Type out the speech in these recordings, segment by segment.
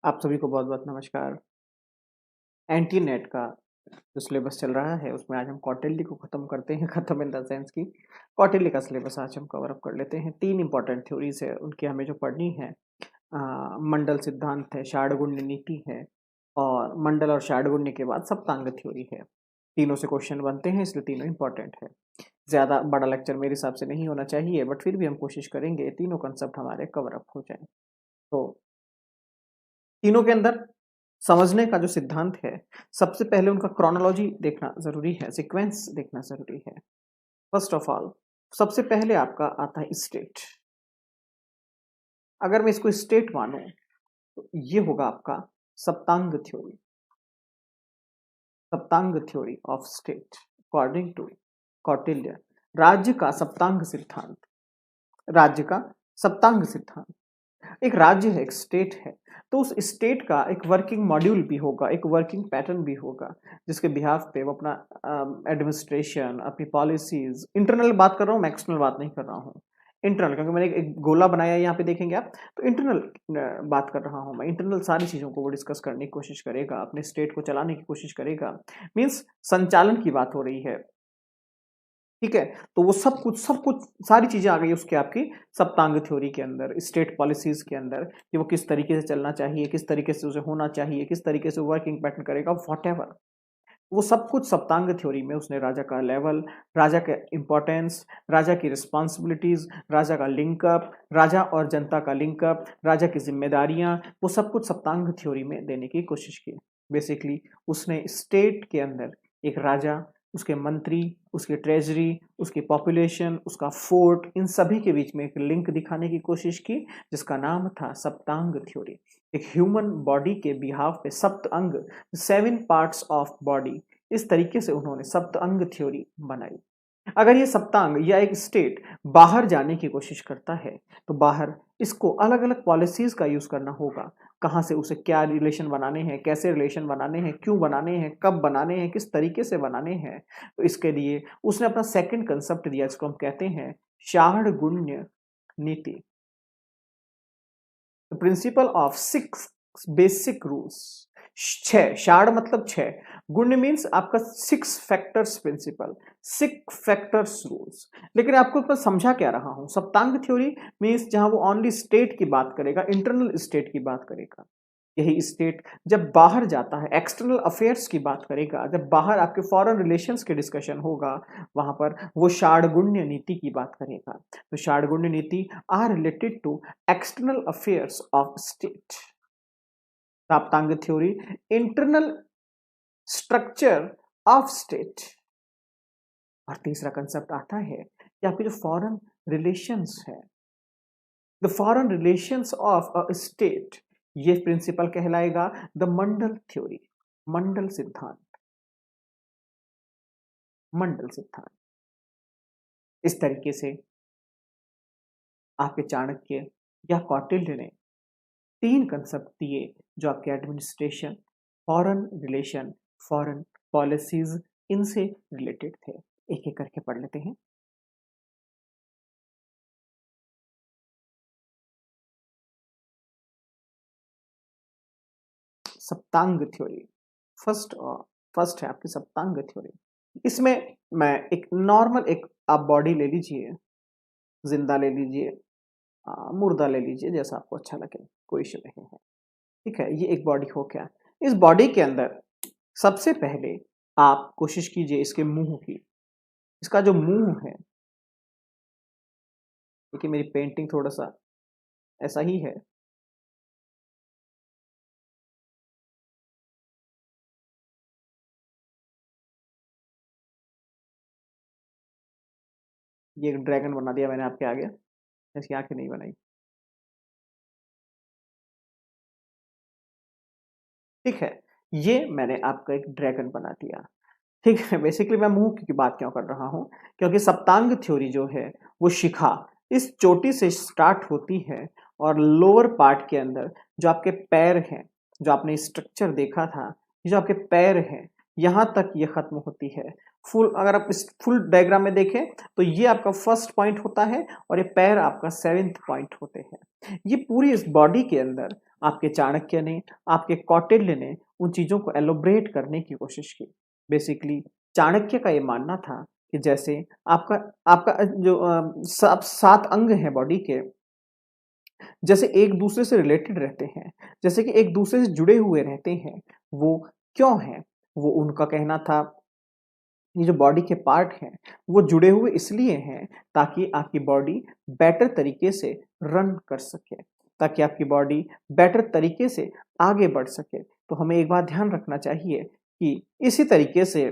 आप सभी को बहुत-बहुत नमस्कार। एनटी नेट का जो सिलेबस चल रहा है, उसमें आज हम कौटिल्य को खत्म करते हैं, खत्म इन द सेंस कि कौटिल्य का सिलेबस आज हम कवर अप कर लेते हैं। 3 इम्पोर्टेंट थ्योरीज़ है, उनकी हमें जो पढ़नी है मंडल सिद्धांत है, शार्डगुण्य नीति है और मंडल और शार्डगुण्य के बाद सप्तांग थ्योरी है। तीनों से क्वेश्चन बनते हैं, इसलिए तीनों इम्पोर्टेंट है। ज़्यादा बड़ा लेक्चर मेरे हिसाब से नहीं होना चाहिए, बट फिर भी हम कोशिश करेंगे तीनों कॉन्सेप्ट हमारे कवर अप हो जाएँ। तो तीनों के अंदर समझने का जो सिद्धांत है, सबसे पहले उनका क्रोनोलॉजी देखना ज़रूरी है, सीक्वेंस देखना ज़रूरी है। फर्स्ट ऑफ ऑल, सबसे पहले आपका आता है स्टेट। अगर मैं इसको स्टेट मानूं, तो ये होगा आपका सप्तांग theory. Saptang theory of state according to Kautilya. राज्य का सप्तांग सिद्धांत। राज्य का सप्तांग सिद्धांत। एक राज्य है, एक स्टेट है, तो उस स्टेट का एक वर्किंग मॉड्यूल भी होगा, एक वर्किंग पैटर्न भी होगा, जिसके बिहाफ पे वो अपना एडमिनिस्ट्रेशन, अपनी पॉलिसीज, इंटरनल बात कर रहा हूँ, मैं एक्सटर्नल बात नहीं कर रहा हूँ। इंटरनल, क्योंकि मैंने एक गोला बनाया है, यहाँ पे देखेंगे आप, तो इंटरनल बात कर रहा हूँ मैं। इंटरनल सारी चीज़ों को वो डिस्कस करने की कोशिश करेगा, अपने स्टेट को चलाने की कोशिश करेगा। मीन्स संचालन की बात हो रही है, ठीक है। तो वो सब कुछ सारी चीजें आ गई उसके आपकी सप्तांग थ्योरी के अंदर, स्टेट पॉलिसीज के अंदर, कि वो किस तरीके से चलना चाहिए, किस तरीके से उसे होना चाहिए, किस तरीके से वर्किंग पैटर्न करेगा, व्हाटएवर। वो सब कुछ सप्तांग थ्योरी में उसने राजा का लेवल, राजा का इंपॉर्टेंस, राजा की रिस्पॉन्सिबिलिटीज, राजा का लिंकअप, राजा और जनता का लिंकअप, राजा की जिम्मेदारियां, वो सब कुछ सप्तांग थ्योरी में देने की कोशिश की। बेसिकली उसने स्टेट के अंदर एक राजा, उसके मंत्री, उसकी ट्रेजरी, उसकी पॉपुलेशन, उसका फोर्ट, इन सभी के बीच में एक लिंक दिखाने की कोशिश की, जिसका नाम था सप्तांग थ्योरी। एक ह्यूमन बॉडी के बिहाफ पे सप्त अंग, 7 पार्ट्स ऑफ बॉडी, इस तरीके से उन्होंने सप्त अंग थ्योरी बनाई। अगर ये सप्तांग या एक स्टेट बाहर जाने की कोशिश करता है, तो बाहर इसको अलग अलग पॉलिसीज का यूज करना होगा। कहाँ से उसे क्या रिलेशन बनाने हैं, कैसे रिलेशन बनाने हैं, क्यों बनाने हैं, कब बनाने हैं, किस तरीके से बनाने हैं। तो इसके लिए उसने अपना सेकंड कंसेप्ट दिया, जिसको हम कहते हैं शार्डगुण्य नीति। Principle of 6 basic rules. 6 shard मतलब 6, गुण्य मीन्स आपका 6 फैक्टर्स प्रिंसिपल, 6 फैक्टर्स रूल्स। लेकिन आपको मैं समझा क्या रहा हूं, सप्तांग थ्योरी मीन्स जहां वो ओनली स्टेट की बात करेगा, इंटरनल स्टेट की बात करेगा। यही स्टेट जब बाहर जाता है, एक्सटर्नल अफेयर्स की बात करेगा, जब बाहर आपके फॉरेन रिलेशंस के डिस्कशन होगा, वहां पर वो शार्डगुण्य नीति की बात करेगा। तो Shadgunya niti are related to external affairs of state. Saptang theory internal structure of state. और तीसरा कंसेप्ट आता है कि आपके जो फॉरेन रिलेशंस है, the foreign relations of a state, ये प्रिंसिपल कहलाएगा द मंडल थ्योरी, मंडल सिद्धांत। मंडल सिद्धांत इस तरीके से आपके चाणक्य या कौटिल्य ने 3 कंसेप्ट दिए, जो आपके administration, foreign relation, foreign policies, इनसे रिलेटेड थे। एक एक करके पढ़ लेते हैं। सप्तांग थ्योरी फर्स्ट है आपकी सप्तांग थ्योरी। इसमें मैं एक नॉर्मल, एक आप बॉडी ले लीजिए, जिंदा ले लीजिए, मुर्दा ले लीजिए, जैसा आपको अच्छा लगे, कोई इश्यू नहीं है, ठीक है। ये एक बॉडी हो गया। इस बॉडी के अंदर सबसे पहले आप कोशिश कीजिए इसके मुंह की। इसका जो मुंह है, देखिए मेरी पेंटिंग थोड़ा सा ऐसा ही है। ये एक ड्रैगन बना दिया मैंने आपके आगे, इसकी आंखें नहीं बनाई, ठीक है। ये मैंने आपका एक ड्रैगन बना दिया, ठीक है। बेसिकली मैं मुंह की बात क्यों कर रहा हूं, क्योंकि सप्तांग थ्योरी जो है वो शिखा इस चोटी से स्टार्ट होती है, और लोअर पार्ट के अंदर जो आपके पैर हैं, जो आपने स्ट्रक्चर देखा था, ये जो आपके पैर हैं, यहां तक ये खत्म होती है। फुल, अगर आप इस फुल डायग्राम में देखें, तो ये आपका फर्स्ट पॉइंट होता है, और ये पैर आपका 7th पॉइंट होते हैं। ये पूरी इस बॉडी के अंदर आपके चाणक्य ने, आपके कौटिल्य ने उन चीजों को एलोब्रेट करने की कोशिश की। बेसिकली चाणक्य का ये मानना था कि जैसे आपका आपका जो 7 अंग हैं बॉडी के, जैसे एक दूसरे से रिलेटेड रहते हैं, जैसे कि एक दूसरे से जुड़े हुए रहते हैं, वो क्यों हैं? वो उनका कहना था ये जो बॉडी के पार्ट हैं वो जुड़े हुए इसलिए हैं ताकि आपकी बॉडी बेटर तरीके से रन कर सके, ताकि आपकी बॉडी बेटर तरीके से आगे बढ़ सके। तो हमें एक बात ध्यान रखना चाहिए कि इसी तरीके से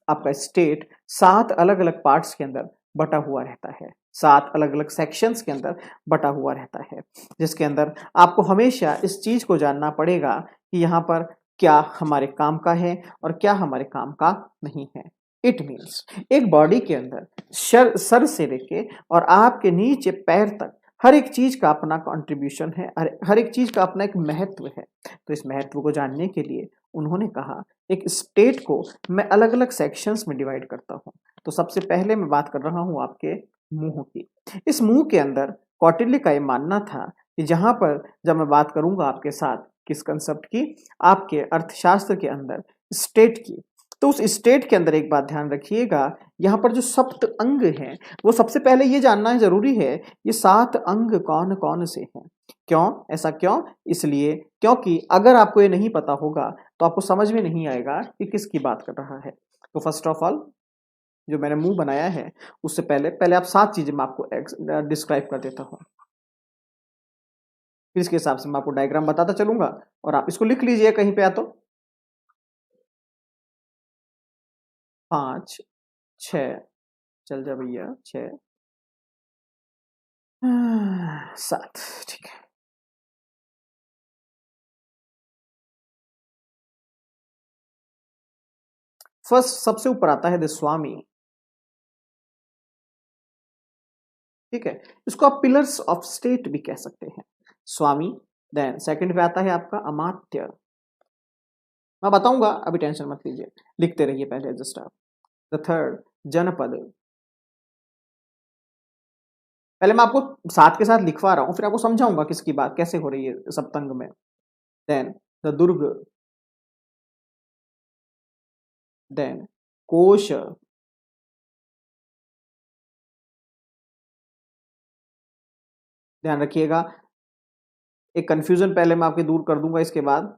आपका स्टेट 7 अलग-अलग पार्ट्स के अंदर बटा हुआ रहता है, 7 अलग-अलग सेक्शंस के अंदर बटा हुआ रहता है, जिसके अंदर आपको हमेशा इस चीज़ को जानना पड़ेगा कि यहाँ पर क्या हमारे काम का है और क्या हमारे काम का नहीं है। इट मीन्स एक बॉडी के अंदर सर से लेके और आपके नीचे पैर तक हर एक चीज का अपना कंट्रीब्यूशन है, हर एक चीज का अपना एक महत्व है। तो इस महत्व को जानने के लिए उन्होंने कहा एक स्टेट को मैं अलग अलग सेक्शंस में डिवाइड करता हूँ। तो सबसे पहले मैं बात कर रहा हूँ आपके मुंह की। इस मुंह के अंदर कौटिल्य का ये मानना था कि जहां पर जब मैं बात करूंगा आपके साथ किस कंसेप्ट की, आपके अर्थशास्त्र के अंदर स्टेट की, तो उस स्टेट के अंदर एक बात ध्यान रखिएगा, यहाँ पर जो सप्त अंग हैं वो सबसे पहले ये जानना जरूरी है ये 7 अंग कौन कौन से हैं। क्यों ऐसा क्यों? इसलिए क्योंकि अगर आपको ये नहीं पता होगा तो आपको समझ में नहीं आएगा कि किसकी बात कर रहा है। तो फर्स्ट ऑफ ऑल जो मैंने मुंह बनाया है उससे पहले पहले आप 7 चीजें मैं आपको डिस्क्राइब कर देता हूँ, फिर इसके हिसाब से मैं आपको डायग्राम बताता चलूंगा और आप इसको लिख लीजिए कहीं पे या तो 5 6 चल जा भैया 6 7 ठीक है। फर्स्ट सबसे ऊपर आता है द स्वामी, ठीक है, इसको आप पिलर्स ऑफ स्टेट भी कह सकते हैं, स्वामी। देन सेकंड पे आता है आपका अमात्य, मैं बताऊंगा अभी टेंशन मत लीजिए, लिखते रहिए पहले जस्ट आप। द थर्ड जनपद, पहले मैं आपको साथ के साथ लिखवा रहा हूं फिर आपको समझाऊंगा किसकी बात कैसे हो रही है सप्तंग में। देन द दुर्ग, देन कोश, ध्यान रखिएगा एक कंफ्यूजन पहले मैं आपके दूर कर दूंगा, इसके बाद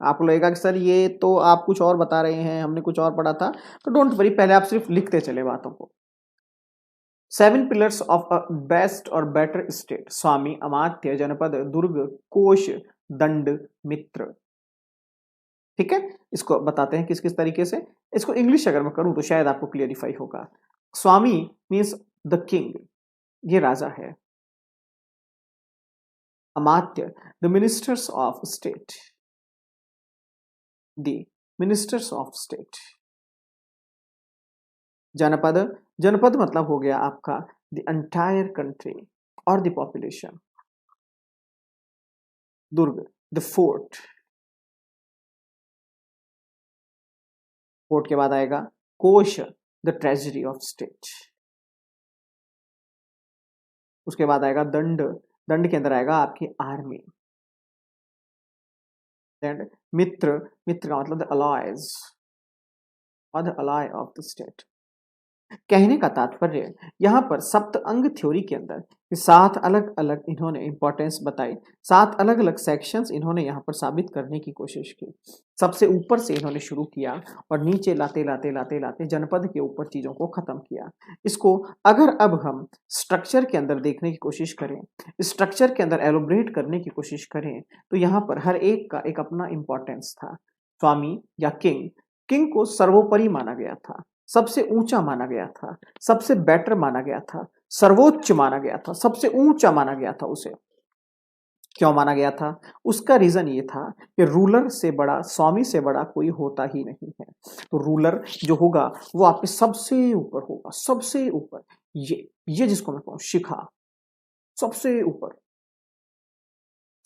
आपको लगेगा कि सर ये तो आप कुछ और बता रहे हैं हमने कुछ और पढ़ा था, तो डोंट वरी पहले आप सिर्फ लिखते चले बातों को। 7 पिलर्स ऑफ अ बेस्ट और बेटर स्टेट, स्वामी, अमात्य, जनपद, दुर्ग, कोश, दंड, मित्र। ठीक है, इसको बताते हैं किस किस तरीके से। इसको इंग्लिश अगर मैं करूं तो शायद आपको क्लियरिफाई होगा। स्वामी मीन्स द किंग, ये राजा है। Amatya the ministers of state, the ministers of state. जनपद, जनपद मतलब हो गया आपका द एंटायर कंट्री और the population. Durg the fort, fort के बाद आएगा कोश द ट्रेजरी ऑफ स्टेट, उसके बाद आएगा दंड, दंड के अंदर आएगा आपकी आर्मी। देन मित्र, मित्र का मतलब द अलाइज और the ally of the state. कहने का तात्पर्य यहाँ पर सप्त अंग थ्योरी के अंदर 7 अलग अलग इन्होंने इंपॉर्टेंस बताई, 7 अलग अलग सेक्शंस इन्होंने यहाँ पर साबित करने की कोशिश की। सबसे ऊपर से इन्होंने शुरू किया और नीचे लाते लाते लाते लाते जनपद के ऊपर चीजों को खत्म किया। इसको अगर अब हम स्ट्रक्चर के अंदर देखने की कोशिश करें, स्ट्रक्चर के अंदर एलोब्रेट करने की कोशिश करें, तो यहाँ पर हर एक का एक अपना इंपॉर्टेंस था। स्वामी या किंग, किंग को सर्वोपरि माना गया था, सबसे ऊंचा माना गया था, सबसे बेटर माना गया था, सर्वोच्च माना गया था, सबसे ऊंचा माना गया था उसे। क्यों माना गया था? उसका रीजन ये था कि रूलर से बड़ा, स्वामी से बड़ा कोई होता ही नहीं है। तो रूलर जो होगा वो आपके सबसे ऊपर होगा, सबसे ऊपर। ये जिसको मैं कहूं शिखा, सबसे ऊपर,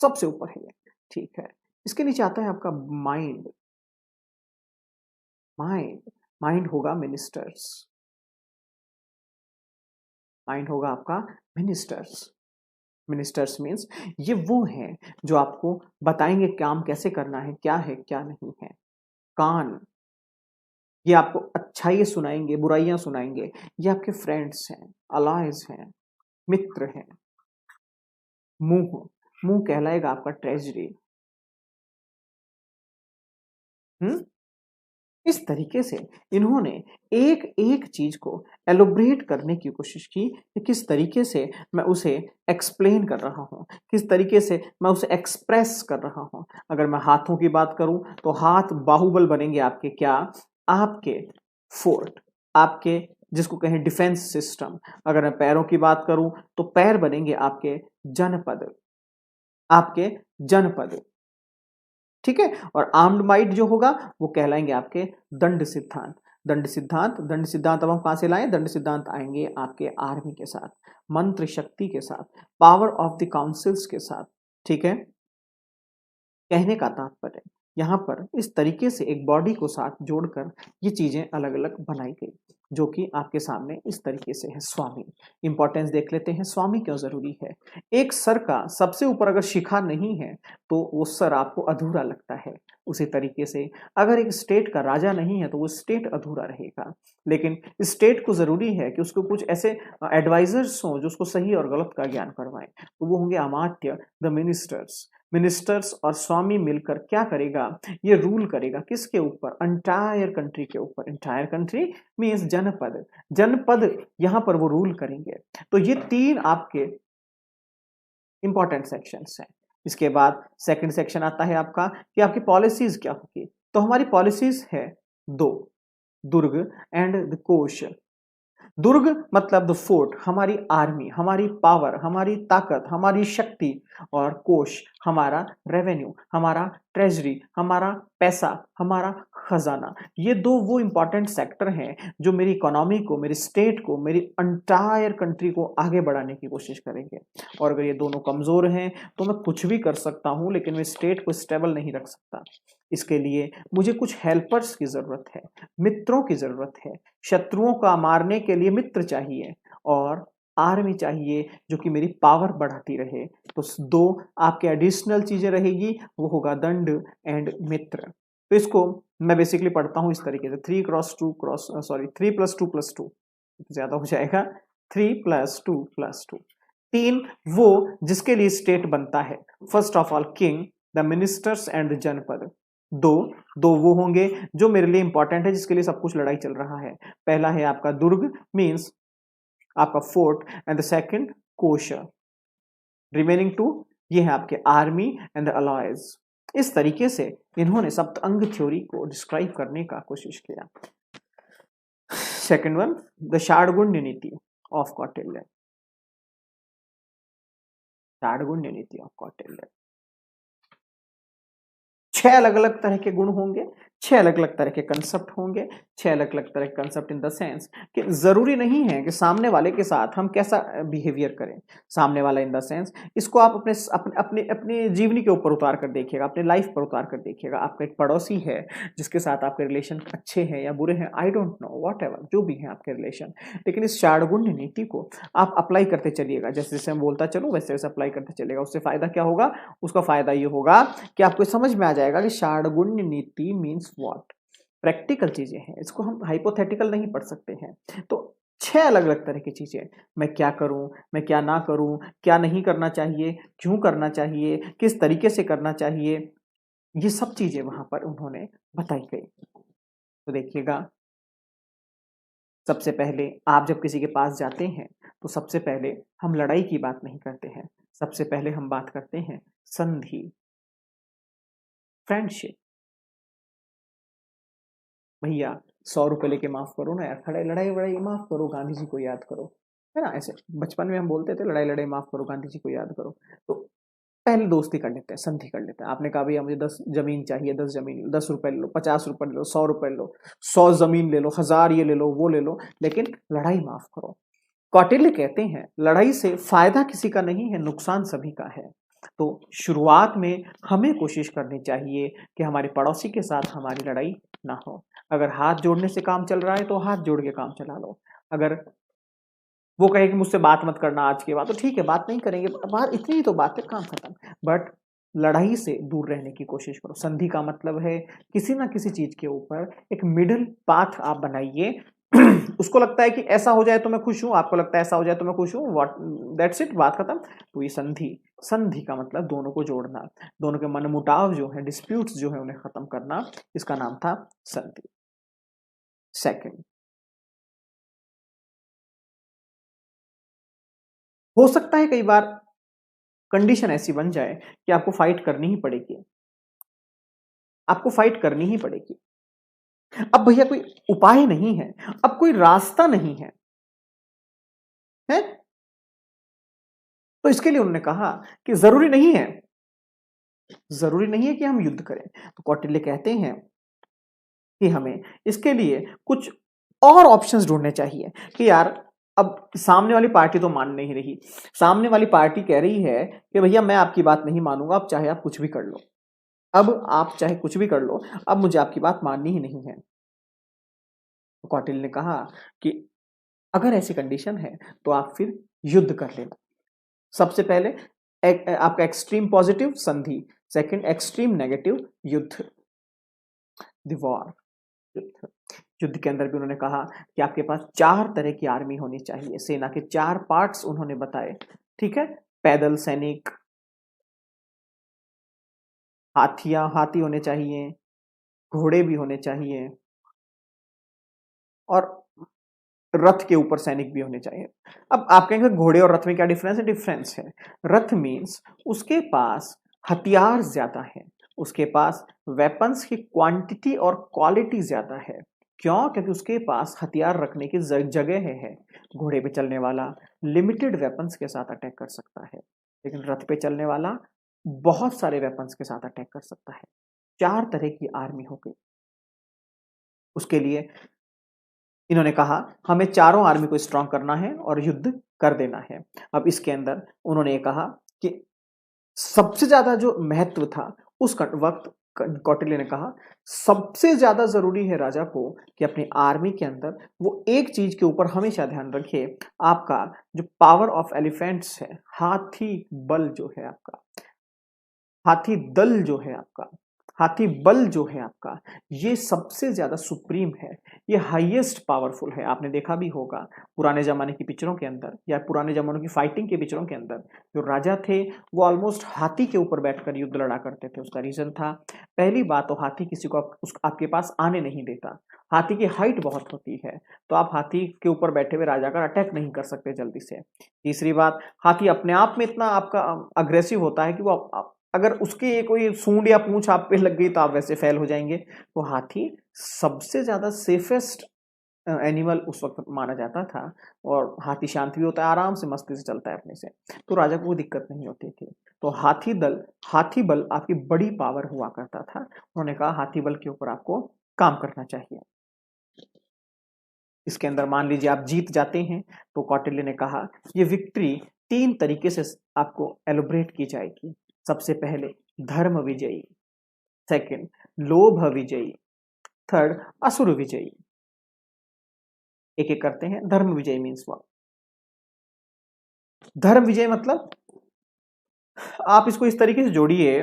सबसे ऊपर है ये। ठीक है, इसके नीचे आता है आपका माइंड, माइंड, माइंड होगा मिनिस्टर्स, माइंड होगा आपका मिनिस्टर्स। मिनिस्टर्स मीन्स ये वो हैं जो आपको बताएंगे काम कैसे करना है क्या नहीं है। कान, ये आपको अच्छाई सुनाएंगे, बुराइयां सुनाएंगे। ये आपके फ्रेंड्स हैं, अलाइज हैं, मित्र हैं। मुंह, मुंह कहलाएगा आपका ट्रेजरी। हम्म इस तरीके से इन्होंने एक एक चीज को एलोब्रेट करने की कोशिश की कि किस तरीके से मैं उसे एक्सप्लेन कर रहा हूं, किस तरीके से मैं उसे एक्सप्रेस कर रहा हूं। अगर मैं हाथों की बात करूं तो हाथ बाहुबल बनेंगे आपके, क्या, आपके फोर्ट, आपके जिसको कहें डिफेंस सिस्टम। अगर मैं पैरों की बात करूं तो पैर बनेंगे आपके जनपद, आपके जनपद। ठीक है। और आर्म्ड माइट जो होगा वो कहलाएंगे आपके दंड सिद्धांत। दंड सिद्धांत अब हम कहां से लाएं? दंड सिद्धांत आएंगे आपके आर्मी के साथ, मंत्र शक्ति के साथ, पावर ऑफ द काउंसिल्स के साथ। ठीक है। कहने का तात्पर्य यहाँ पर इस तरीके से एक बॉडी को साथ जोड़कर ये चीजें अलग अलग बनाई गई, जो कि आपके सामने इस तरीके से है। स्वामी, इंपॉर्टेंस देख लेते हैं, स्वामी क्यों जरूरी है। एक सर का सबसे ऊपर अगर शिखा नहीं है तो वो सर आपको अधूरा लगता है। उसी तरीके से अगर एक स्टेट का राजा नहीं है तो वो स्टेट अधूरा रहेगा। लेकिन स्टेट को जरूरी है कि उसको कुछ ऐसे एडवाइजर्स हों जो उसको सही और गलत का ज्ञान करवाएं, तो वो होंगे अमात्य, द मिनिस्टर्स। मिनिस्टर्स और स्वामी मिलकर क्या करेगा? ये रूल करेगा किसके ऊपर? एंटायर कंट्री के ऊपर। एंटायर कंट्री मीन्स जनपद, जनपद यहां पर वो रूल करेंगे। तो ये तीन आपके इंपॉर्टेंट सेक्शंस हैं। इसके बाद सेकंड सेक्शन आता है आपका कि आपकी पॉलिसीज क्या होगी। तो हमारी पॉलिसीज है दो, दुर्ग एंड द कोश। दुर्ग मतलब द फोर्ट, हमारी आर्मी, हमारी पावर, हमारी ताकत, हमारी शक्ति। और कोष हमारा रेवेन्यू, हमारा ट्रेजरी, हमारा पैसा, हमारा खजाना। ये दो वो इंपॉर्टेंट सेक्टर हैं जो मेरी इकोनॉमी को, मेरी स्टेट को, मेरी अंटायर कंट्री को आगे बढ़ाने की कोशिश करेंगे। और अगर ये दोनों कमजोर हैं तो मैं कुछ भी कर सकता हूं लेकिन मैं स्टेट को स्टेबल नहीं रख सकता। इसके लिए मुझे कुछ हेल्पर्स की जरूरत है, मित्रों की जरूरत है। शत्रुओं का मारने के लिए मित्र चाहिए और आर्मी चाहिए जो कि मेरी पावर बढ़ाती रहे। तो दो आपके एडिशनल चीजें रहेगी, वो होगा दंड एंड मित्र। तो इसको मैं बेसिकली पढ़ता हूं इस तरीके से, 3+2+2 ज्यादा हो जाएगा, 3+2+2। तीन वो जिसके लिए स्टेट बनता है। First of all king, the ministers and the जनपद। दो, दो वो होंगे जो मेरे लिए इंपॉर्टेंट है, जिसके लिए सब कुछ लड़ाई चल रहा है। पहला है आपका दुर्ग मींस आपका फोर्ट एंड द सेकंड कोश। रिमेनिंग टू ये है आपके आर्मी एंड द अलाइज। इस तरीके से इन्होंने सप्तअंग थ्योरी को डिस्क्राइब करने का कोशिश किया। सेकंड वन, द षाडगुण्य नीति ऑफ कौटिल्य। षाडगुण्य नीति ऑफ कौटिल्य, 6 अलग अलग तरह के गुण होंगे, 6 अलग अलग तरह के कंसेप्ट होंगे। 6 अलग अलग तरह के कंसेप्ट इन द सेंस कि जरूरी नहीं है कि सामने वाले के साथ हम कैसा बिहेवियर करें। सामने वाला इन द सेंस इसको आप अपने अपने अपने अपने जीवनी के ऊपर उतार कर देखिएगा, अपने लाइफ पर उतार कर देखिएगा। आपका एक पड़ोसी है जिसके साथ आपके रिलेशन अच्छे हैं या बुरे हैं, I don't know, what ever जो भी है आपके रिलेशन, लेकिन इस षाडगुण्य नीति को आप अप्लाई करते चलिएगा। जैसे जैसे मैं बोलता चलूँ वैसे वैसे अप्लाई करते चलिएगा। उससे फायदा क्या होगा? उसका फायदा ये होगा कि आपको समझ में आ जाएगा कि षाडगुण्य नीति मीन्स व्हाट। प्रैक्टिकल चीजें हैं, इसको हम हाइपोथेटिकल नहीं पढ़ सकते हैं। तो 6 अलग अलग तरह की चीजें, मैं क्या करूं, मैं क्या ना करूं, क्या नहीं करना चाहिए, क्यों करना चाहिए, किस तरीके से करना चाहिए, ये सब चीजें वहां पर उन्होंने बताई गई। तो देखिएगा, सबसे पहले आप जब किसी के पास जाते हैं तो सबसे पहले हम लड़ाई की बात नहीं करते हैं, सबसे पहले हम बात करते हैं संधि, फ्रेंडशिप। भैया 100 रुपए लेके माफ करो ना यार, खड़े लड़ाई वड़ाई माफ करो, गांधी जी को याद करो, है ना। ऐसे बचपन में हम बोलते थे लड़ाई लड़ाई माफ करो, गांधी जी को याद करो। तो पहले दोस्ती कर लेते हैं, संधि कर लेते हैं। आपने कहा भैया मुझे 10 जमीन चाहिए, 10 जमीन, 10 रुपए ले लो, 50 रुपए ले लो, 100 रुपए ले लो, 100 जमीन ले लो, 1000 ये ले लो, वो ले लो, लेकिन लड़ाई माफ करो। कौटिल्य कहते हैं लड़ाई से फायदा किसी का नहीं है, नुकसान सभी का है। तो शुरुआत में हमें कोशिश करनी चाहिए कि हमारे पड़ोसी के साथ हमारी लड़ाई ना हो। अगर हाथ जोड़ने से काम चल रहा है तो हाथ जोड़ के काम चला लो। अगर वो कहे कि मुझसे बात मत करना आज के बाद, तो ठीक है बात नहीं करेंगे, बात इतनी ही तो बात है, काम खत्म। बट लड़ाई से दूर रहने की कोशिश करो। संधि का मतलब है किसी ना किसी चीज के ऊपर एक मिडिल पाथ आप बनाइए। उसको लगता है कि ऐसा हो जाए तो मैं खुश हूं, आपको लगता है ऐसा हो जाए तो मैं खुश हूं, व्हाट, दैट्स इट, बात खत्म। तो ये संधि, संधि का मतलब दोनों को जोड़ना, दोनों के मनमुटाव जो है, डिस्प्यूट्स जो है, उन्हें खत्म करना, इसका नाम था संधि। सेकंड, हो सकता है कई बार कंडीशन ऐसी बन जाए कि आपको फाइट करनी ही पड़ेगी, आपको फाइट करनी ही पड़ेगी। अब भैया कोई उपाय नहीं है, अब कोई रास्ता नहीं है, है? तो इसके लिए उन्होंने कहा कि जरूरी नहीं है कि हम युद्ध करें। तो कौटिल्य कहते हैं कि हमें इसके लिए कुछ और ऑप्शंस ढूंढने चाहिए कि यार अब सामने वाली पार्टी तो मान नहीं रही, सामने वाली पार्टी कह रही है कि भैया मैं आपकी बात नहीं मानूंगा, अब चाहे आप कुछ भी कर लो, अब आप चाहे कुछ भी कर लो, अब मुझे आपकी बात माननी ही नहीं है। तो कौटिल्य ने कहा कि अगर ऐसी कंडीशन है तो आप फिर युद्ध कर लेना। सबसे पहले आपका एक्सट्रीम पॉजिटिव संधि, सेकंड एक्सट्रीम नेगेटिव युद्ध, द वॉर, युद्ध। युद्ध के अंदर भी उन्होंने कहा कि आपके पास 4 तरह की आर्मी होनी चाहिए, सेना के 4 पार्ट्स उन्होंने बताए, ठीक है? पैदल सैनिक, हाथी होने चाहिए, घोड़े भी होने चाहिए, और रथ के ऊपर सैनिक भी होने चाहिए। अब आप कहेंगे घोड़े और रथ में क्या डिफरेंस है? डिफरेंस है, रथ मीन्स उसके पास हथियार ज्यादा है, उसके पास वेपन्स की क्वांटिटी और क्वालिटी ज्यादा है। क्यों? क्योंकि उसके पास हथियार रखने की जगह है। घोड़े पे चलने वाला लिमिटेड वेपन्स के साथ अटैक कर सकता है, लेकिन रथ पे चलने वाला बहुत सारे वेपन्स के साथ अटैक कर सकता है। 4 तरह की आर्मी हो गई। उसके लिए इन्होंने कहा हमें चारों आर्मी को स्ट्रांग करना है और युद्ध कर देना है। अब इसके अंदर उन्होंने ये कहा कि सबसे ज्यादा जो महत्व था उस वक्त, कौटिल्य ने कहा सबसे ज्यादा जरूरी है राजा को कि अपनी आर्मी के अंदर वो एक चीज के ऊपर हमेशा ध्यान रखे, आपका जो पावर ऑफ एलिफेंट्स है, हाथी बल जो है आपका, हाथी दल जो है आपका, हाथी बल जो है आपका, ये सबसे ज्यादा सुप्रीम है, ये हाईएस्ट पावरफुल है। आपने देखा भी होगा पुराने जमाने की पिक्चरों के अंदर या पुराने जमानों की फाइटिंग के पिक्चरों के अंदर, जो राजा थे वो ऑलमोस्ट हाथी के ऊपर बैठकर युद्ध लड़ा करते थे। उसका रीजन था, पहली बात तो हाथी किसी को आपके पास आने नहीं देता, हाथी की हाइट बहुत होती है, तो आप हाथी के ऊपर बैठे हुए राजा का अटैक नहीं कर सकते जल्दी से। तीसरी बात, हाथी अपने आप में इतना आपका अग्रेसिव होता है कि वो अगर उसकी कोई सूंड या पूंछ आप पे लग गई तो आप वैसे फेल हो जाएंगे। तो हाथी सबसे ज्यादा सेफेस्ट एनिमल उस वक्त माना जाता था, और हाथी शांत भी होता है, आराम से मस्ती से चलता है अपने से, तो राजा को कोई दिक्कत नहीं होती थी। तो हाथी दल, हाथी बल आपकी बड़ी पावर हुआ करता था। उन्होंने कहा हाथी बल के ऊपर आपको काम करना चाहिए। इसके अंदर मान लीजिए आप जीत जाते हैं, तो कौटिल्य ने कहा ये विक्ट्री 3 तरीके से आपको एलोब्रेट की जाएगी। सबसे पहले धर्म विजयी, सेकंड लोभ विजयी, थर्ड असुर विजयी। एक एक करते हैं। धर्म विजयी मीन्स व्हाट? धर्म विजय मतलब आप इसको इस तरीके से जोड़िए,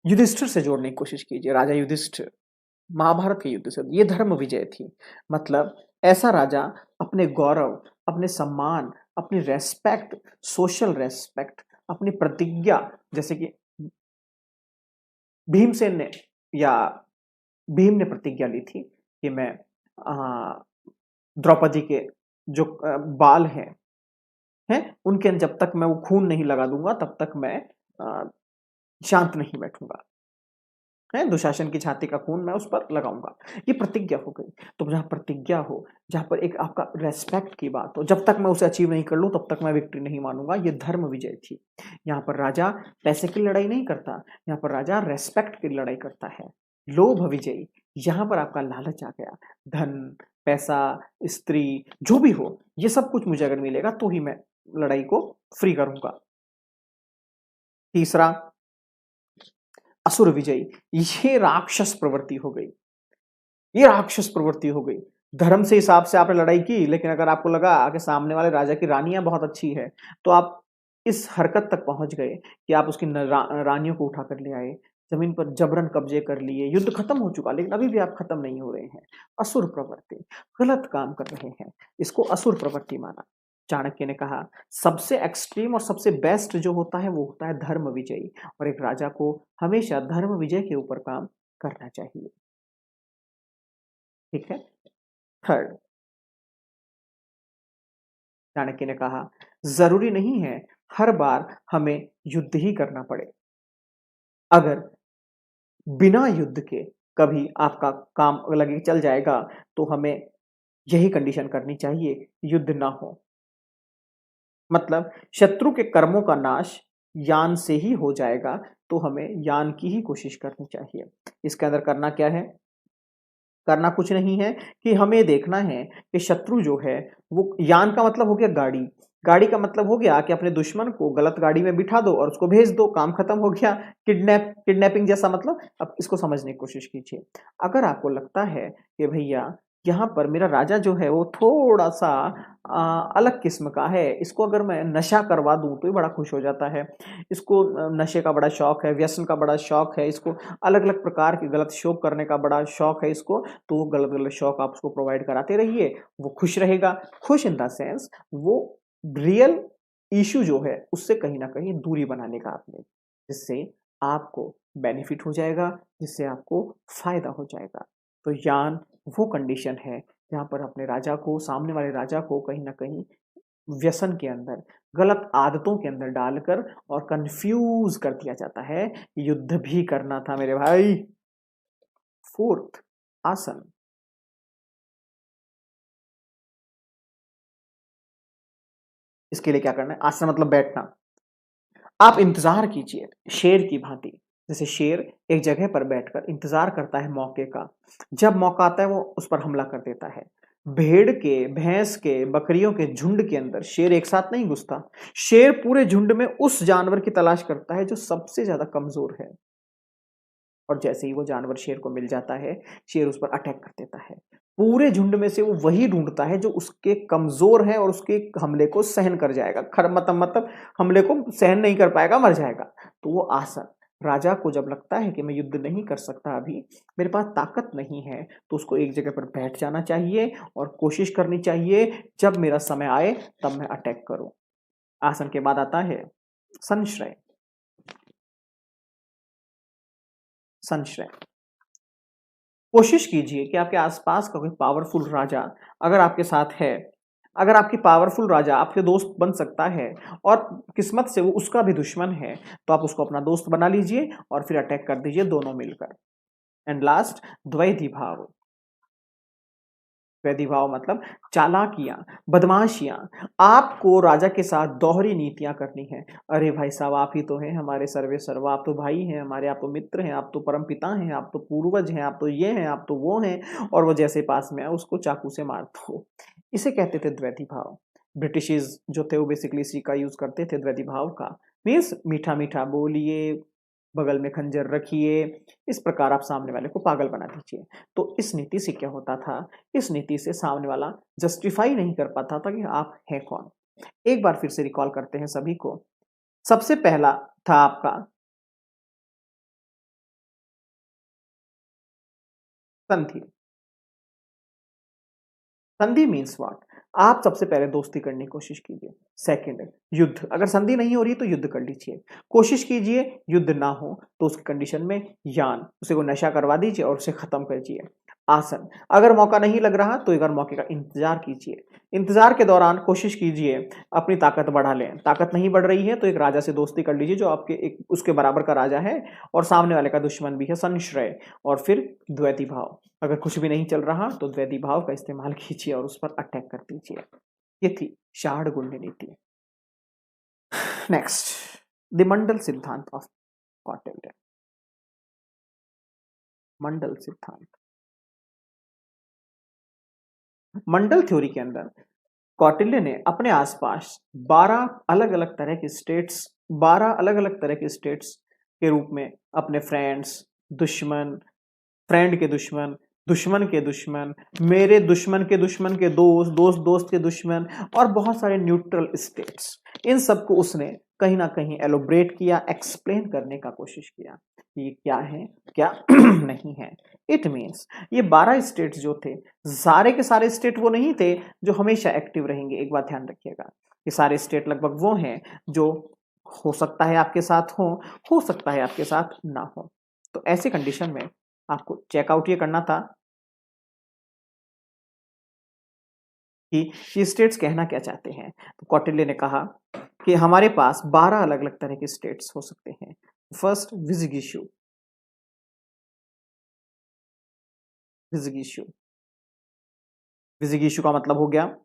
युधिष्ठिर से जोड़ने की कोशिश कीजिए, राजा युधिष्ठिर महाभारत के युद्ध से, ये धर्म विजय थी। मतलब ऐसा राजा अपने गौरव, अपने सम्मान, अपनी रेस्पेक्ट, सोशल रेस्पेक्ट, अपनी प्रतिज्ञा, जैसे कि भीमसेन ने या भीम ने प्रतिज्ञा ली थी कि मैं द्रौपदी के जो बाल हैं उनके जब तक मैं वो खून नहीं लगा दूंगा तब तक मैं शांत नहीं बैठूंगा, है दुशासन की छाती का खून मैं उस पर लगाऊंगा। ये प्रतिज्ञा हो गई। तो जहां प्रतिज्ञा हो, जहां पर एक आपका रेस्पेक्ट की बात हो, जब तक मैं उसे अचीव नहीं कर लूं तब तक मैं विक्ट्री नहीं मानूंगा, ये धर्म विजय थी। यहाँ पर राजा पैसे की लड़ाई नहीं करता, यहाँ पर राजा रेस्पेक्ट की लड़ाई करता है। लोभ विजयी, यहाँ पर आपका लालच आ गया, धन, पैसा, स्त्री, जो भी हो, ये सब कुछ मुझे अगर मिलेगा तो ही मैं लड़ाई को फ्री करूंगा। तीसरा असुर विजयी, ये राक्षस प्रवृत्ति हो गई, ये राक्षस प्रवृत्ति हो गई, धर्म से हिसाब से आपने लड़ाई की, लेकिन अगर आपको लगा कि सामने वाले राजा की रानियां बहुत अच्छी है, तो आप इस हरकत तक पहुंच गए कि आप उसकी रानियों को उठा कर ले आए, जमीन पर जबरन कब्जे कर लिए, युद्ध खत्म हो चुका, लेकिन अभी भी आप खत्म नहीं हो रहे हैं। असुर प्रवृत्ति, गलत काम कर रहे हैं, इसको असुर प्रवृत्ति माना। चाणक्य ने कहा सबसे एक्सट्रीम और सबसे बेस्ट जो होता है वो होता है धर्म विजयी, और एक राजा को हमेशा धर्म विजय के ऊपर काम करना चाहिए। ठीक है। थर्ड, चाणक्य ने कहा जरूरी नहीं है हर बार हमें युद्ध ही करना पड़े। अगर बिना युद्ध के कभी आपका काम लगे चल जाएगा, तो हमें यही कंडीशन करनी चाहिए, युद्ध ना हो। मतलब शत्रु के कर्मों का नाश यान से ही हो जाएगा, तो हमें यान की ही कोशिश करनी चाहिए। इसके अंदर करना क्या है? करना कुछ नहीं है कि हमें देखना है कि शत्रु जो है वो, यान का मतलब हो गया गाड़ी, गाड़ी का मतलब हो गया कि अपने दुश्मन को गलत गाड़ी में बिठा दो और उसको भेज दो, काम खत्म हो गया। किडनैपिंग जैसा मतलब। अब इसको समझने की कोशिश कीजिए। अगर आपको लगता है कि भैया यहाँ पर मेरा राजा जो है वो थोड़ा सा अलग किस्म का है, इसको अगर मैं नशा करवा दूं तो ये बड़ा खुश हो जाता है, इसको नशे का बड़ा शौक है, व्यसन का बड़ा शौक है, इसको अलग अलग प्रकार के गलत शौक करने का बड़ा शौक है इसको, तो वो गलत गलत शौक आप उसको प्रोवाइड कराते रहिए, वो खुश रहेगा। खुश इन द सेंस वो रियल इशू जो है उससे कहीं ना कहीं दूरी बना लेगा आपने, जिससे आपको बेनिफिट हो जाएगा, जिससे आपको फायदा हो जाएगा। तो यान वो कंडीशन है जहां पर अपने राजा को, सामने वाले राजा को कहीं ना कहीं व्यसन के अंदर, गलत आदतों के अंदर डालकर और कंफ्यूज कर दिया जाता है। युद्ध भी करना था मेरे भाई। फोर्थ, आसन। इसके लिए क्या करना है? आसन मतलब बैठना। आप इंतजार कीजिए शेर की भांति। जैसे शेर एक जगह पर बैठकर इंतजार करता है मौके का, जब मौका आता है वो उस पर हमला कर देता है। भेड़ के, भैंस के, बकरियों के झुंड के अंदर शेर एक साथ नहीं घुसता। शेर पूरे झुंड में उस जानवर की तलाश करता है जो सबसे ज्यादा कमजोर है, और जैसे ही वो जानवर शेर को मिल जाता है, शेर उस पर अटैक कर देता है। पूरे झुंड में से वो वही ढूंढता है जो उसके कमजोर है और उसके हमले को सहन कर जाएगा। खर मतलब हमले को सहन नहीं कर पाएगा, मर जाएगा। तो वो आसन, राजा को जब लगता है कि मैं युद्ध नहीं कर सकता अभी, मेरे पास ताकत नहीं है, तो उसको एक जगह पर बैठ जाना चाहिए और कोशिश करनी चाहिए जब मेरा समय आए तब मैं अटैक करूं। आसन के बाद आता है संश्रय। संश्रय, कोशिश कीजिए कि आपके आसपास का कोई पावरफुल राजा अगर आपके साथ है, अगर आपकी पावरफुल राजा आपके दोस्त बन सकता है और किस्मत से वो उसका भी दुश्मन है, तो आप उसको अपना दोस्त बना लीजिए और फिर अटैक कर दीजिए दोनों मिलकर। एंड लास्ट, द्वैधी भाव। द्वैधी भाव मतलब चालाकियां, बदमाशियां। आपको राजा के साथ दोहरी नीतियां करनी है। अरे भाई साहब, आप ही तो हैं हमारे सर्वे सर्वा, आप तो भाई हैं हमारे, आप तो मित्र हैं, आप तो परम पिता हैं, आप तो पूर्वज हैं, आप तो ये हैं, आप तो वो हैं, और वो जैसे पास में आए उसको चाकू से मार दो। इसे कहते थे द्वैधी भाव। ब्रिटिश जो थे वो बेसिकली इसी का यूज करते थे, द्वैधी भाव का। मीन्स मीठा मीठा बोलिए, बगल में खंजर रखिए, इस प्रकार आप सामने वाले को पागल बना दीजिए। तो इस नीति से क्या होता था? इस नीति से सामने वाला जस्टिफाई नहीं कर पाता था कि आप हैं कौन। एक बार फिर से रिकॉल करते हैं सभी को। सबसे पहला था आपका संधि। संधि मीन्स व्हाट? आप सबसे पहले दोस्ती करने की कोशिश कीजिए। सेकंड, युद्ध। अगर संधि नहीं हो रही तो युद्ध कर लीजिए। कोशिश कीजिए युद्ध ना हो तो उसकी कंडीशन में यान, उसे को नशा करवा दीजिए और उसे खत्म कर दीजिए। आसन, अगर मौका नहीं लग रहा तो एक बार मौके का इंतजार कीजिए। इंतजार के दौरान कोशिश कीजिए अपनी ताकत बढ़ा लें। ताकत नहीं बढ़ रही है तो एक राजा से दोस्ती कर लीजिए जो आपके एक उसके बराबर का राजा है और सामने वाले का दुश्मन भी है, संश्रय। और फिर द्वैती भाव। अगर कुछ भी नहीं चल रहा तो द्वैती भाव का इस्तेमाल कीजिए और उस पर अटैक कर दीजिए। ये थी शार्दूल नीति। नेक्स्ट, द मंडल सिद्धांत ऑफ कौटिल्य। मंडल सिद्धांत, मंडल थ्योरी के अंदर कौटिल्य ने अपने आसपास 12 अलग अलग तरह के स्टेट्स, 12 अलग अलग तरह के स्टेट्स के रूप में अपने फ्रेंड्स, दुश्मन, फ्रेंड के दुश्मन, दुश्मन के दुश्मन, मेरे दुश्मन के दोस्त, दोस्त दोस्त के दुश्मन, और बहुत सारे न्यूट्रल स्टेट्स। इन सबको उसने कहीं ना कहीं एलोब्रेट किया, एक्सप्लेन करने का कोशिश किया कि ये क्या है, क्या नहीं है। इट मीन्स ये 12 स्टेट्स जो थे, सारे के सारे स्टेट वो नहीं थे जो हमेशा एक्टिव रहेंगे। एक बात ध्यान रखिएगा, ये सारे स्टेट लगभग वो हैं जो हो सकता है आपके साथ हो सकता है आपके साथ ना हो। तो ऐसी कंडीशन में आपको चेकआउट ये करना था कि ये स्टेट्स कहना क्या चाहते हैं। तो कौटिल्य ने कहा कि हमारे पास 12 अलग अलग तरह के स्टेट्स हो सकते हैं। फर्स्ट, विजिगिशु। विजिगिशु विजिगिशु का मतलब हो गया,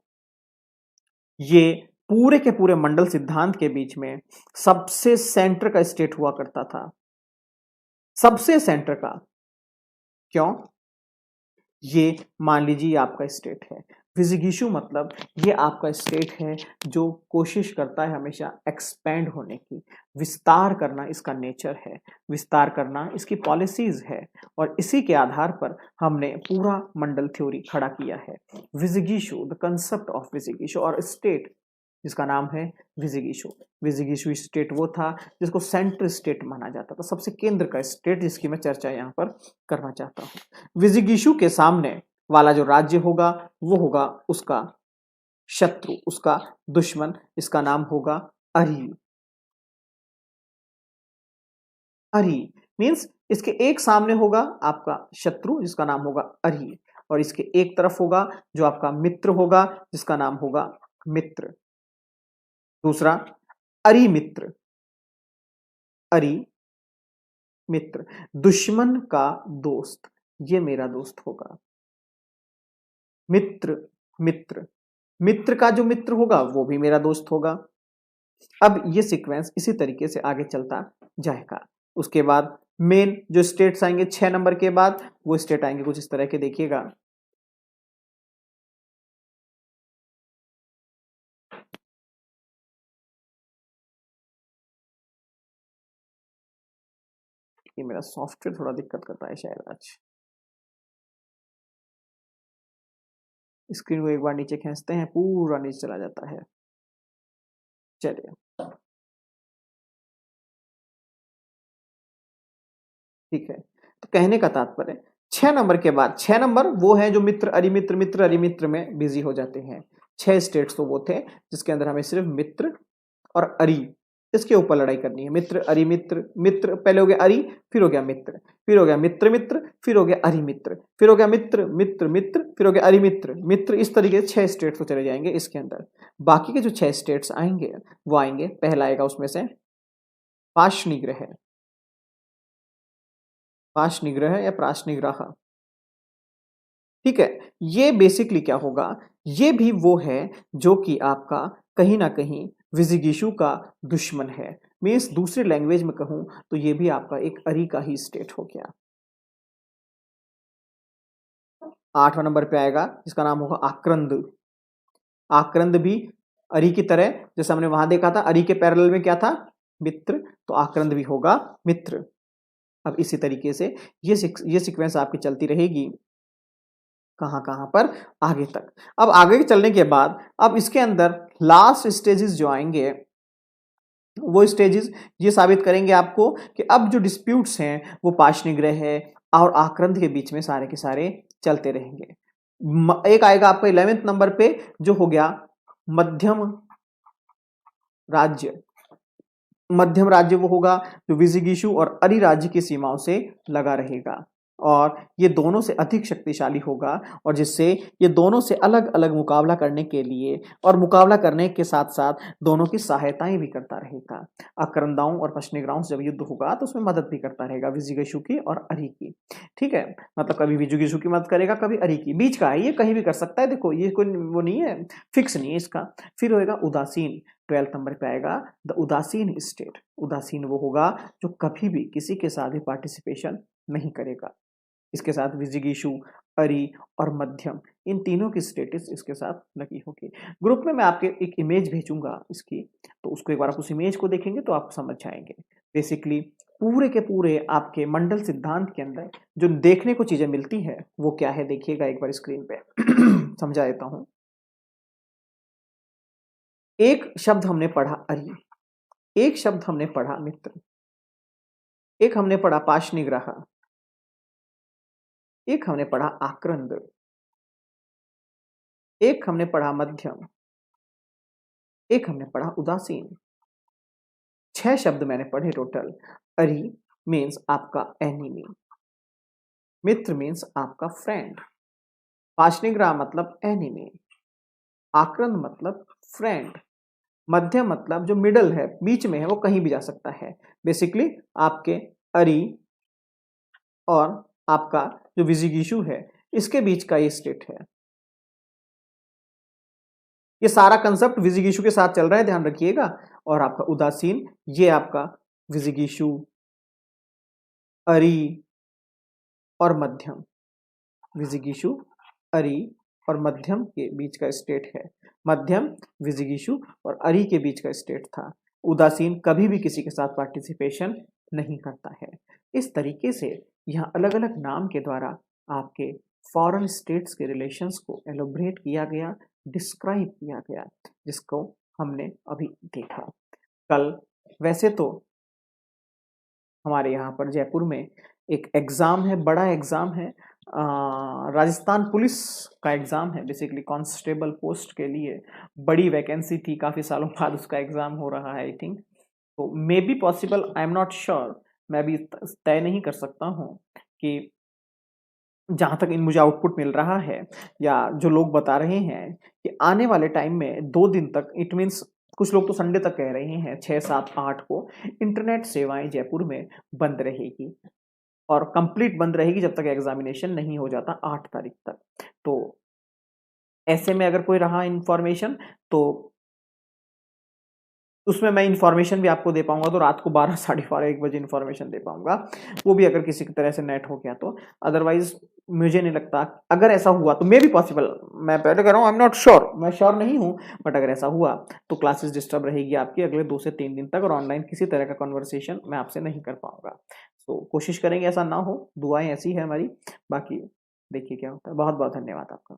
ये पूरे के पूरे मंडल सिद्धांत के बीच में सबसे सेंटर का स्टेट हुआ करता था। सबसे सेंटर का। क्यों? ये मान लीजिए आपका स्टेट है। विजिगिशु मतलब ये आपका स्टेट है जो कोशिश करता है हमेशा एक्सपेंड होने की, विस्तार करना इसका नेचर है, विस्तार करना इसकी पॉलिसीज है, और इसी के आधार पर हमने पूरा मंडल थ्योरी खड़ा किया है। विजिगिशु, द कंसेप्ट ऑफ विजिगिशु और स्टेट जिसका नाम है विजिगिशु। विजिगिशु स्टेट वो था जिसको सेंट्रल स्टेट माना जाता था, सबसे केंद्र का स्टेट, जिसकी मैं चर्चा यहाँ पर करना चाहता हूँ। विजिगिशु के सामने वाला जो राज्य होगा वो होगा उसका शत्रु, उसका दुश्मन, इसका नाम होगा अरि। अरि मीन्स इसके एक सामने होगा आपका शत्रु जिसका नाम होगा अरि, और इसके एक तरफ होगा जो आपका मित्र होगा जिसका नाम होगा मित्र। दूसरा, अरि मित्र। अरि मित्र, दुश्मन का दोस्त, ये मेरा दोस्त होगा। मित्र, मित्र, मित्र का जो मित्र होगा वो भी मेरा दोस्त होगा। अब ये सीक्वेंस इसी तरीके से आगे चलता जाएगा। उसके बाद मेन जो स्टेट्स आएंगे 6 नंबर के बाद, वो स्टेट आएंगे कुछ इस तरह के, देखिएगा। ये मेरा सॉफ्टवेयर थोड़ा दिक्कत करता है शायद आज। स्क्रीन को एक बार नीचे खींचते हैं, पूरा नीचे चला जाता है। चलिए, ठीक है। तो कहने का तात्पर्य 6 नंबर के बाद, 6 नंबर वो है जो मित्र अरिमित्र, मित्र अरिमित्र में बिजी हो जाते हैं। 6 स्टेट्स तो वो थे जिसके अंदर हमें सिर्फ मित्र और अरि, इसके ऊपर लड़ाई करनी है। मित्र अरिमित्र, मित्र पहले हो गया अरि, फिर हो गया मित्र, फिर हो गया मित्र मित्र, फिर हो गया अरिमित्र, फिर हो गया मित्र मित्र मित्र, फिर हो गया अरिमित्र मित्र। इस तरीके से 6 स्टेट्स तो चले जाएंगे इसके अंदर। बाकी के जो 6 स्टेट्स आएंगे वो आएंगे, पहला आएगा उसमें से पाशनिग्रह। पाशनिग्रह या प्राशनिग्रह, ठीक है। ये बेसिकली क्या होगा, ये भी वो है जो कि आपका कहीं ना कहीं विजिगिशु का दुश्मन है। मीन्स दूसरे लैंग्वेज में कहूं तो ये भी आपका एक अरी का ही स्टेट हो गया। 8वां नंबर पे आएगा जिसका नाम होगा आक्रंद। आक्रंद भी अरी की तरह, जैसे हमने वहां देखा था अरी के पैरेलल में क्या था, मित्र, तो आक्रंद भी होगा मित्र। अब इसी तरीके से ये सीक्वेंस आपकी चलती रहेगी कहां कहां पर, आगे तक। अब आगे के चलने के बाद अब इसके अंदर लास्ट स्टेजेस जो आएंगे वो स्टेजेस ये साबित करेंगे आपको कि अब जो डिस्प्यूट्स हैं वो पाशनिग्रह है और आक्रंद के बीच में सारे के सारे चलते रहेंगे। एक आएगा आपका 11वें नंबर पे जो हो गया मध्यम राज्य। मध्यम राज्य वो होगा जो विजिगिशु और अरि राज्य की सीमाओं से लगा रहेगा, और ये दोनों से अधिक शक्तिशाली होगा, और जिससे ये दोनों से अलग अलग मुकाबला करने के लिए और मुकाबला करने के साथ साथ दोनों की सहायताएं भी करता रहेगा। आक्रंदाओं और पश्चिमग्राहों से जब युद्ध होगा तो उसमें मदद भी करता रहेगा विजिगिशु की और अरि की, ठीक है। मतलब कभी विजिगिशु की मदद करेगा, कभी अरि की, बीच का है, ये कहीं भी कर सकता है। देखो ये कोई वो नहीं है, फिक्स नहीं है इसका। फिर होएगा उदासीन। 12 नंबर पे आएगा द उदासीन स्टेट। उदासीन वो होगा जो कभी भी किसी के साथ भी पार्टिसिपेशन नहीं करेगा। इसके साथ विजिगिशु, अरि और मध्यम, इन तीनों की स्टेटस इसके साथ लगी होगी। ग्रुप में मैं आपके एक इमेज भेजूंगा इसकी, तो उसको एक बार आप उस इमेज को देखेंगे तो आप समझ जाएंगे। बेसिकली पूरे के पूरे आपके मंडल सिद्धांत के अंदर जो देखने को चीजें मिलती है वो क्या है, देखिएगा एक बार स्क्रीन पे समझा देता हूं। एक शब्द हमने पढ़ा अरि, एक शब्द हमने पढ़ा मित्र, एक हमने पढ़ा पाशनिग्रह, एक हमने पढ़ा आक्रंद, एक हमने पढ़ा मध्यम, एक हमने पढ़ा उदासीन। 6 शब्द मैंने पढ़े टोटल। अरि मीन्स आपका एनिमी, मित्र मीन्स आपका फ्रेंड, पाशनिग्रह मतलब एनिमी, आक्रंद मतलब फ्रेंड, मध्यम मतलब जो मिडल है, बीच में है, वो कहीं भी जा सकता है। बेसिकली आपके अरि और आपका जो विजिगीषु है इसके बीच का ये स्टेट है। ये सारा कंसेप्ट विजिगीषु के साथ चल रहा है, ध्यान रखिएगा। और आपका उदासीन, ये आपका विजिगीषु, अरि और मध्यम, विजिगीषु, अरि और मध्यम के बीच का स्टेट है। मध्यम, विजिगीषु और अरि के बीच का स्टेट था। उदासीन कभी भी किसी के साथ पार्टिसिपेशन नहीं करता है। इस तरीके से यहाँ अलग अलग नाम के द्वारा आपके फॉरेन स्टेट्स के रिलेशंस को एलोबरेट किया गया, डिस्क्राइब किया गया, जिसको हमने अभी देखा। कल वैसे तो हमारे यहाँ पर जयपुर में एक एग्ज़ाम है, बड़ा एग्ज़ाम है, राजस्थान पुलिस का एग्ज़ाम है। बेसिकली कांस्टेबल पोस्ट के लिए बड़ी वैकेंसी थी, काफ़ी सालों बाद उसका एग्ज़ाम हो रहा है आई थिंक। तो may be possible, I am not sure, मैं भी तय नहीं कर सकता हूँ कि जहाँ तक इन मुझे आउटपुट मिल रहा है या जो लोग बता रहे हैं कि आने वाले टाइम में 2 दिन तक, इट मीन्स कुछ लोग तो संडे तक कह रहे हैं, 6, 7, 8 को इंटरनेट सेवाएं जयपुर में बंद रहेगी और कंप्लीट बंद रहेगी जब तक एग्जामिनेशन नहीं हो जाता 8 तारीख तक। तो ऐसे में अगर कोई रहा इंफॉर्मेशन तो उसमें मैं इन्फॉर्मेशन भी आपको दे पाऊंगा, तो रात को 12, साढ़े 12, 1 बजे इन्फॉर्मेशन दे पाऊंगा, वो भी अगर किसी तरह से नेट हो गया तो। अदरवाइज मुझे नहीं लगता, अगर ऐसा हुआ तो मे भी पॉसिबल, मैं पहले कह रहा हूँ आई एम नॉट श्योर, मैं श्योर नहीं हूँ, बट अगर ऐसा हुआ तो क्लासेस डिस्टर्ब रहेगी आपकी अगले 2 से 3 दिन तक, और ऑनलाइन किसी तरह का कन्वर्सेशन मैं आपसे नहीं कर पाऊंगा। तो कोशिश करेंगे ऐसा ना हो, दुआएं ऐसी है हमारी। बाकी देखिए क्या होता है। बहुत बहुत धन्यवाद आपका।